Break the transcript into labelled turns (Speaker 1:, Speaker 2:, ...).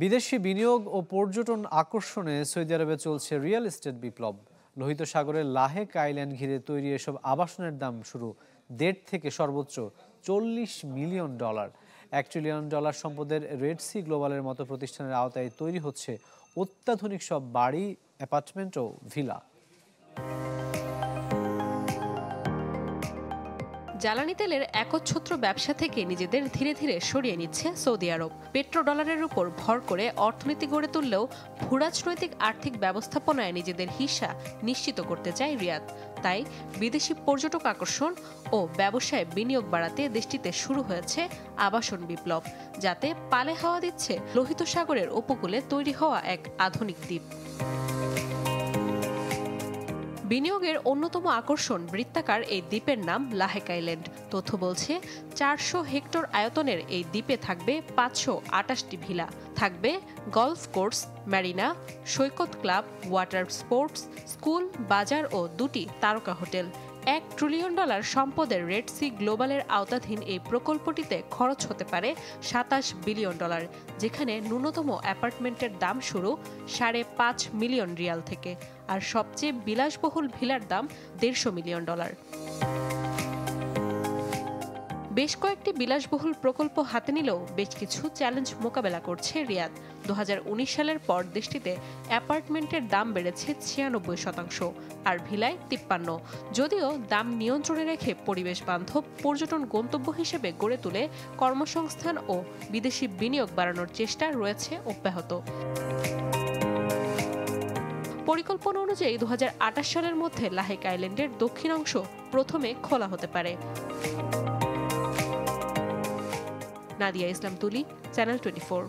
Speaker 1: বিদেশি বিনিয়োগ ও পর্যটন আকর্ষণে সৌদি আরবে চলছে রিয়েল এস্টেট বিপ্লব। লোহিত সাগরের লাহেক আইল্যান্ড ঘিরে তৈরি এসব আবাসনের দাম শুরু 1.5 থেকে সর্বোচ্চ $40 মিলিয়ন। $1 ট্রিলিয়ন সম্পদের রেড সি গ্লোবালের মতো প্রতিষ্ঠানের আওতায় তৈরি হচ্ছে অত্যাধুনিক সব বাড়ি, অ্যাপার্টমেন্ট ও ভিলা।
Speaker 2: জ্বালানি তেলের একচ্ছত্র ব্যবসা থেকে নিজেদের ধীরে ধীরে সরিয়ে নিচ্ছে সৌদি আরব। পেট্রোডলারের উপর ভর করে অর্থনীতি গড়ে তুললেও ভূরাজনৈতিক আর্থিক ব্যবস্থাপনায় নিজেদের হিস্সা নিশ্চিত করতে চায় রিয়াদ। তাই বিদেশি পর্যটক আকর্ষণ ও ব্যবসায় বিনিয়োগ বাড়াতে দেশটিতে শুরু হয়েছে আবাসন বিপ্লব, যাতে পালে হাওয়া দিচ্ছে লোহিত সাগরের উপকূলে তৈরি হওয়া এক আধুনিক দ্বীপ। বিনিয়োগের অন্যতম আকর্ষণ বৃত্তাকার এই দ্বীপের নাম লাহেক আইল্যান্ড। তথ্য বলছে 400 হেক্টর আয়তনের এই দ্বীপে থাকবে 528টি ভিলা, থাকবে গলফ কোর্স, ম্যারিনা, সৈকত ক্লাব, ওয়াটার স্পোর্টস, স্কুল, বাজার ও 2টি তারকা হোটেল। $1 ট্রিলিয়ন সম্পদের রেড সি গ্লোবালের আওতাধীন এই প্রকল্পটিতে খরচ হতে পারে $27 বিলিয়ন, যেখানে ন্যূনতম অ্যাপার্টমেন্টের দাম শুরু $5.5 মিলিয়ন রিয়াল থেকে, আর সবচেয়ে বিলাসবহুল ভিলার দাম $150 মিলিয়ন। বেশ কয়েকটি বিলাসবহুল প্রকল্প হাতে নিলেও বেশ কিছু চ্যালেঞ্জ মোকাবেলা করছে রিয়াদ। 2019 সালের পর দেশটিতে অ্যাপার্টমেন্টের দাম বেড়েছে 96%, আর ভিলায় 53%। যদিও দাম নিয়ন্ত্রণে রেখে পরিবেশ বান্ধব পর্যটন গন্তব্য হিসেবে গড়ে তুলে কর্মসংস্থান ও বিদেশি বিনিয়োগ বাড়ানোর চেষ্টা রয়েছে অব্যাহত। পরিকল্পনা অনুযায়ী 2028 সালের মধ্যে লাহেক আইল্যান্ডের দক্ষিণ অংশ প্রথমে খোলা হতে পারে। নাদিয়া ইসলাম তুলি, চ্যানেল 24।